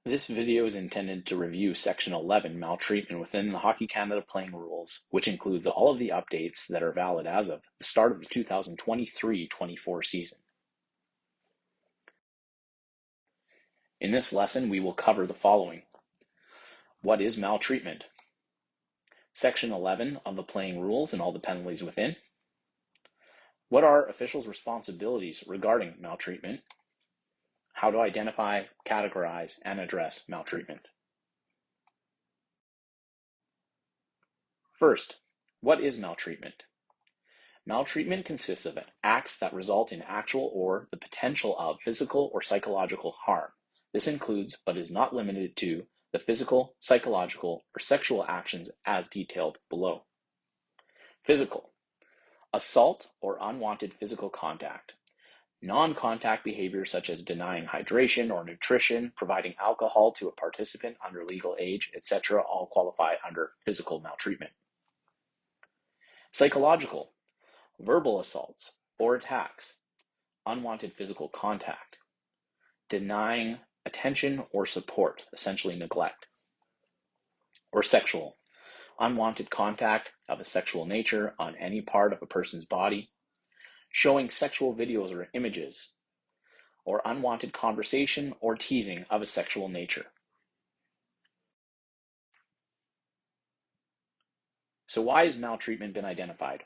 This video is intended to review Section 11, Maltreatment, within the Hockey Canada playing rules, which includes all of the updates that are valid as of the start of the 2023-24 season. In this lesson, we will cover the following. What is maltreatment? Section 11 of the playing rules and all the penalties within. What are officials' responsibilities regarding maltreatment? How to identify, categorize, and address maltreatment. First, what is maltreatment? Maltreatment consists of acts that result in actual or the potential of physical or psychological harm. This includes, but is not limited to, the physical, psychological, or sexual actions as detailed below. Physical: assault or unwanted physical contact. Non-contact behavior such as denying hydration or nutrition, providing alcohol to a participant under legal age, etc. all qualify under physical maltreatment. Psychological: verbal assaults or attacks, unwanted physical contact, denying attention or support, essentially neglect. Or sexual: unwanted contact of a sexual nature on any part of a person's body, showing sexual videos or images, or unwanted conversation or teasing of a sexual nature. So why has maltreatment been identified?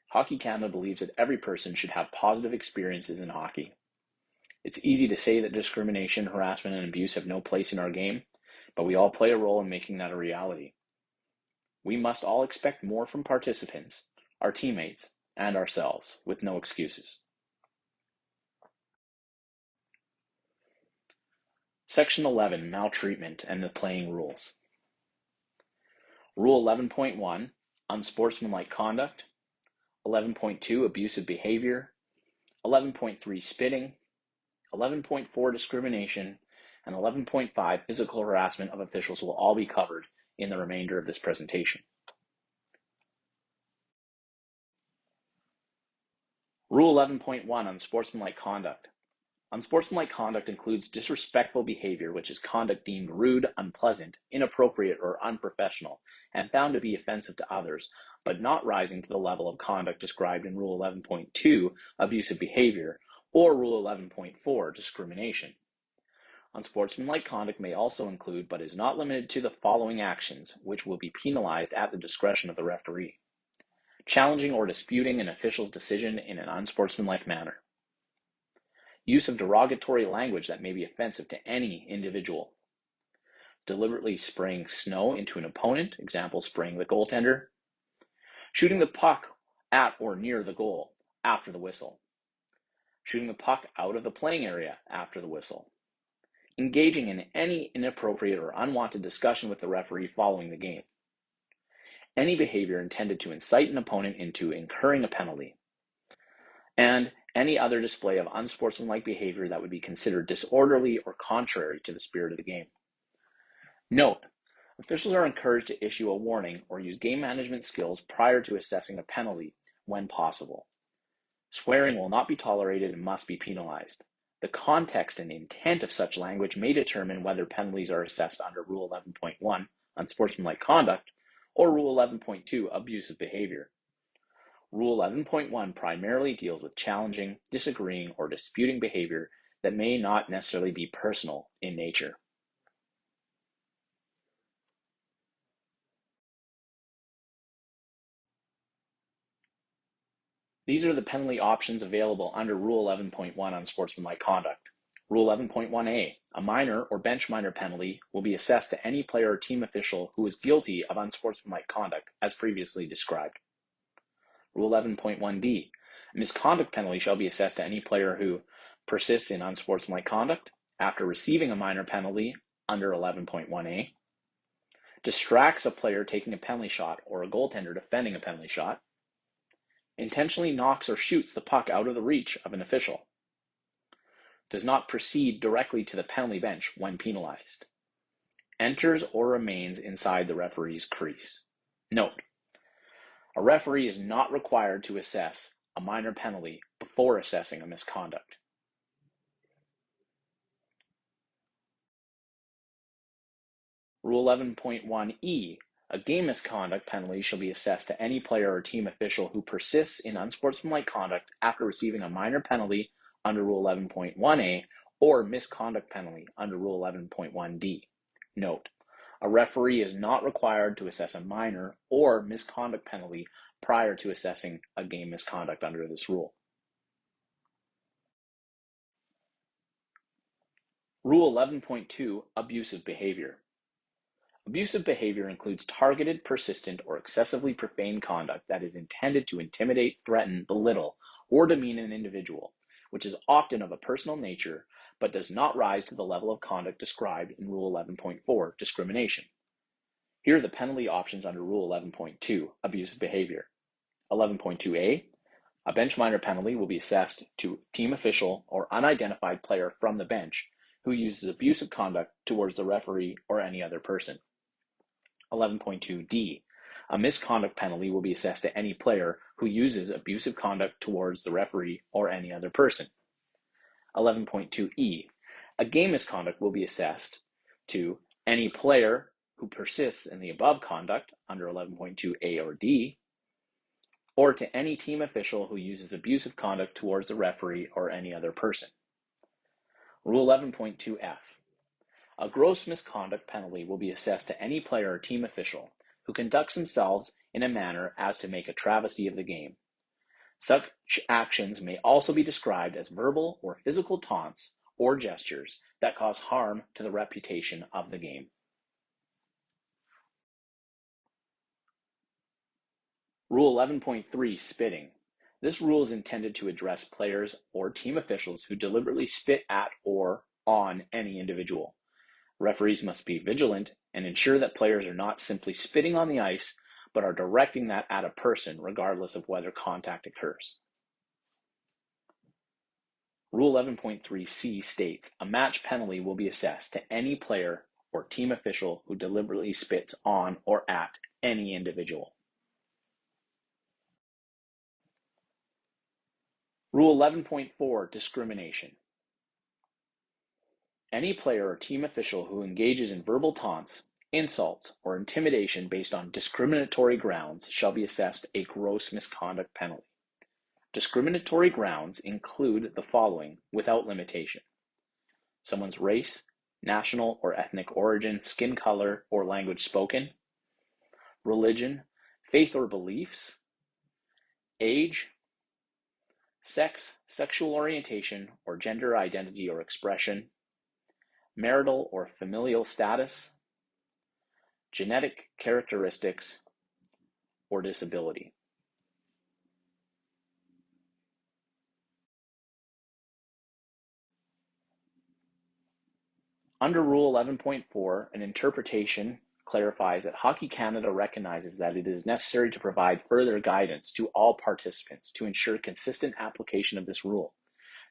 Hockey Canada believes that every person should have positive experiences in hockey. It's easy to say that discrimination, harassment, and abuse have no place in our game, but we all play a role in making that a reality. We must all expect more from participants, our teammates, and ourselves, with no excuses. Section 11, Maltreatment and the Playing Rules. Rule 11.1, Unsportsmanlike Conduct. 11.2, Abusive Behavior. 11.3, Spitting. 11.4, Discrimination. And 11.5, Physical Harassment of Officials will all be covered in the remainder of this presentation. Rule 11.1, Unsportsmanlike Conduct. Unsportsmanlike conduct includes disrespectful behavior, which is conduct deemed rude, unpleasant, inappropriate, or unprofessional, and found to be offensive to others, but not rising to the level of conduct described in Rule 11.2, abusive behavior, or Rule 11.4, discrimination. Unsportsmanlike conduct may also include, but is not limited to, the following actions, which will be penalized at the discretion of the referee: challenging or disputing an official's decision in an unsportsmanlike manner; use of derogatory language that may be offensive to any individual; deliberately spraying snow into an opponent, example, spraying the goaltender; shooting the puck at or near the goal after the whistle; shooting the puck out of the playing area after the whistle; engaging in any inappropriate or unwanted discussion with the referee following the game; any behavior intended to incite an opponent into incurring a penalty; and any other display of unsportsmanlike behavior that would be considered disorderly or contrary to the spirit of the game. Note: officials are encouraged to issue a warning or use game management skills prior to assessing a penalty when possible. Swearing will not be tolerated and must be penalized. The context and intent of such language may determine whether penalties are assessed under Rule 11.1, Unsportsmanlike Conduct, or Rule 11.2, Abusive Behavior. Rule 11.1 primarily deals with challenging, disagreeing, or disputing behavior that may not necessarily be personal in nature. These are the penalty options available under Rule 11.1 Unsportsmanlike Conduct. Rule 11.1a, a minor or bench minor penalty will be assessed to any player or team official who is guilty of unsportsmanlike conduct as previously described. Rule 11.1d, a misconduct penalty shall be assessed to any player who persists in unsportsmanlike conduct after receiving a minor penalty under 11.1a, distracts a player taking a penalty shot or a goaltender defending a penalty shot, intentionally knocks or shoots the puck out of the reach of an official, does not proceed directly to the penalty bench when penalized, enters or remains inside the referee's crease. Note: a referee is not required to assess a minor penalty before assessing a misconduct. Rule 11.1e, a game misconduct penalty shall be assessed to any player or team official who persists in unsportsmanlike conduct after receiving a minor penalty under Rule 11.1a or misconduct penalty under Rule 11.1d. Note: a referee is not required to assess a minor or misconduct penalty prior to assessing a game misconduct under this rule. Rule 11.2, abusive behavior. Abusive behavior includes targeted, persistent, or excessively profane conduct that is intended to intimidate, threaten, belittle, or demean an individual, which is often of a personal nature but does not rise to the level of conduct described in Rule 11.4, discrimination. Here are the penalty options under Rule 11.2, abusive behavior. 11.2a, a bench minor penalty will be assessed to team official or unidentified player from the bench who uses abusive conduct towards the referee or any other person. 11.2d, a misconduct penalty will be assessed to any player who uses abusive conduct towards the referee or any other person. 11.2e, a game misconduct will be assessed to any player who persists in the above conduct under 11.2a or d, or to any team official who uses abusive conduct towards the referee or any other person. Rule 11.2f, a gross misconduct penalty will be assessed to any player or team official who conducts themselves in a manner as to make a travesty of the game. Such actions may also be described as verbal or physical taunts or gestures that cause harm to the reputation of the game. Rule 11.3, spitting. This rule is intended to address players or team officials who deliberately spit at or on any individual. Referees must be vigilant and ensure that players are not simply spitting on the ice, but are directing that at a person regardless of whether contact occurs. Rule 11.3c states a match penalty will be assessed to any player or team official who deliberately spits on or at any individual. Rule 11.4, discrimination. Any player or team official who engages in verbal taunts, insults, or intimidation based on discriminatory grounds shall be assessed a gross misconduct penalty. Discriminatory grounds include the following without limitation: someone's race, national or ethnic origin, skin color, or language spoken, religion, faith or beliefs, age, sex, sexual orientation, or gender identity or expression, marital or familial status, genetic characteristics, or disability. Under Rule 11.4, an interpretation clarifies that Hockey Canada recognizes that it is necessary to provide further guidance to all participants to ensure consistent application of this rule.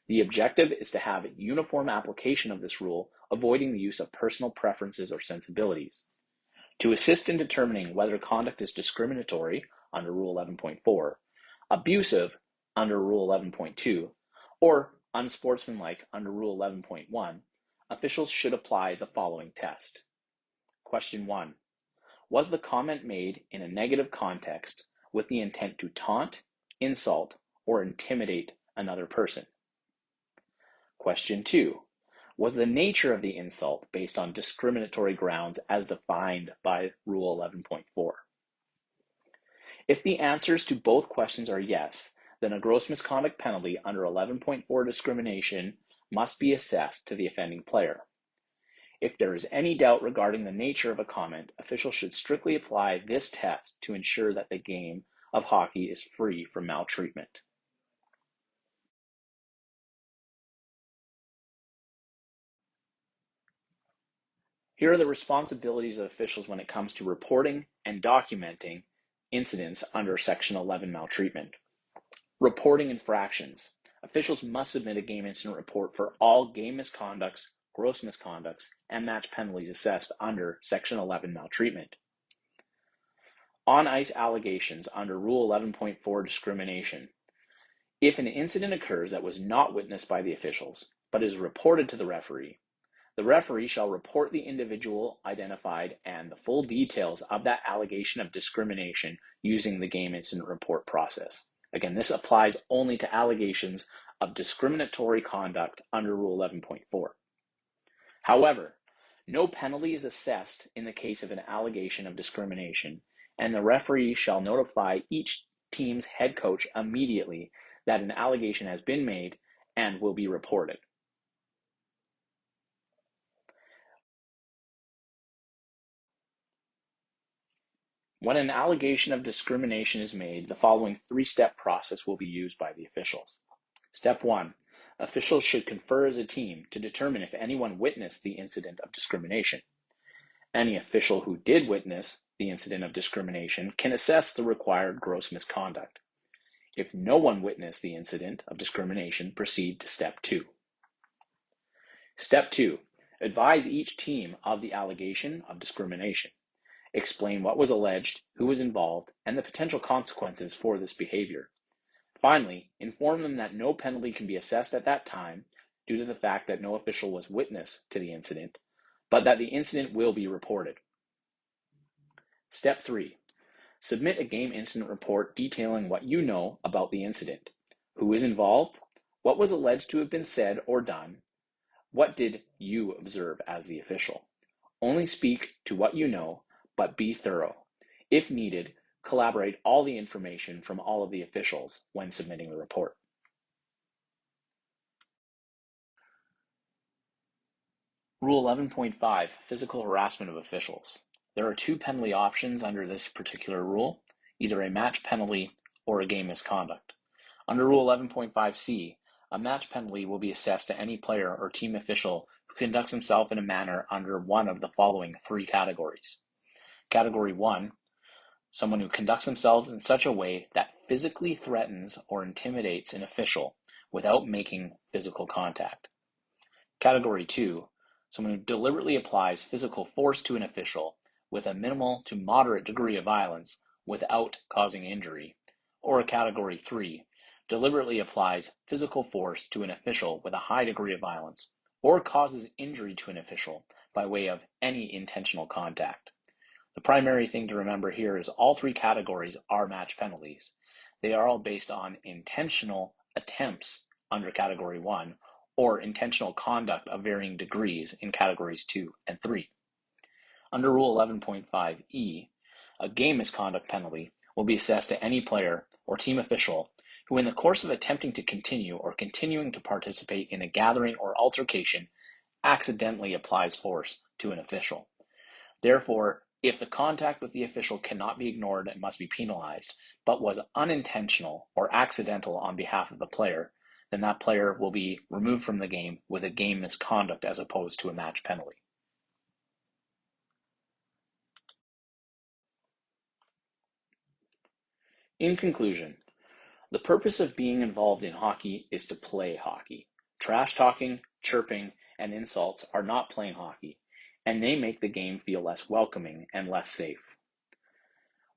The objective is to have uniform application of this rule, avoiding the use of personal preferences or sensibilities. To assist in determining whether conduct is discriminatory under Rule 11.4, abusive under Rule 11.2, or unsportsmanlike under Rule 11.1, officials should apply the following test. Question 1. Was the comment made in a negative context with the intent to taunt, insult, or intimidate another person? Question 2. Was the nature of the insult based on discriminatory grounds as defined by Rule 11.4? If the answers to both questions are yes, then a gross misconduct penalty under 11.4 discrimination must be assessed to the offending player. If there is any doubt regarding the nature of a comment, officials should strictly apply this test to ensure that the game of hockey is free from maltreatment. Here are the responsibilities of officials when it comes to reporting and documenting incidents under Section 11 maltreatment. Reporting infractions. Officials must submit a game incident report for all game misconducts, gross misconducts, and match penalties assessed under Section 11 maltreatment. On-ice allegations under Rule 11.4 discrimination. If an incident occurs that was not witnessed by the officials, but is reported to the referee, The referee shall report the individual identified and the full details of that allegation of discrimination using the game incident report process. Again, this applies only to allegations of discriminatory conduct under Rule 11.4. However, no penalty is assessed in the case of an allegation of discrimination, and the referee shall notify each team's head coach immediately that an allegation has been made and will be reported. When an allegation of discrimination is made, the following three-step process will be used by the officials. Step 1. Officials should confer as a team to determine if anyone witnessed the incident of discrimination. Any official who did witness the incident of discrimination can assess the required gross misconduct. If no one witnessed the incident of discrimination, proceed to Step 2. Step 2. Advise each team of the allegation of discrimination. Explain what was alleged, who was involved, and the potential consequences for this behavior. Finally, inform them that no penalty can be assessed at that time due to the fact that no official was witness to the incident, but that the incident will be reported. Step 3. Submit a game incident report detailing what you know about the incident, who was involved, what was alleged to have been said or done, what did you observe as the official. Only speak to what you know, but be thorough. If needed, collaborate all the information from all of the officials when submitting the report. Rule 11.5, Physical Harassment of Officials. There are two penalty options under this particular rule, either a match penalty or a game misconduct. Under Rule 11.5c, a match penalty will be assessed to any player or team official who conducts himself in a manner under one of the following three categories. Category 1, someone who conducts themselves in such a way that physically threatens or intimidates an official without making physical contact. Category 2, someone who deliberately applies physical force to an official with a minimal to moderate degree of violence without causing injury. Or Category 3, deliberately applies physical force to an official with a high degree of violence or causes injury to an official by way of any intentional contact. The primary thing to remember here is all three categories are match penalties. They are all based on intentional attempts under Category 1 or intentional conduct of varying degrees in Categories 2 and 3. Under Rule 11.5e, a game misconduct penalty will be assessed to any player or team official who in the course of attempting to continue or continuing to participate in a gathering or altercation accidentally applies force to an official. Therefore, if the contact with the official cannot be ignored and must be penalized, but was unintentional or accidental on behalf of the player, then that player will be removed from the game with a game misconduct as opposed to a match penalty. In conclusion, the purpose of being involved in hockey is to play hockey. Trash talking, chirping, and insults are not playing hockey, and they make the game feel less welcoming and less safe.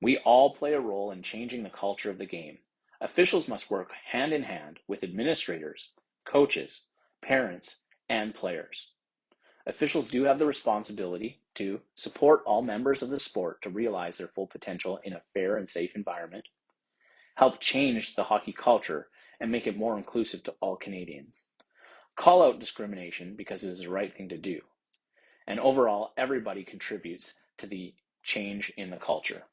We all play a role in changing the culture of the game. Officials must work hand in hand with administrators, coaches, parents, and players. Officials do have the responsibility to support all members of the sport to realize their full potential in a fair and safe environment, help change the hockey culture, and make it more inclusive to all Canadians. Call out discrimination because it is the right thing to do. And overall, everybody contributes to the change in the culture.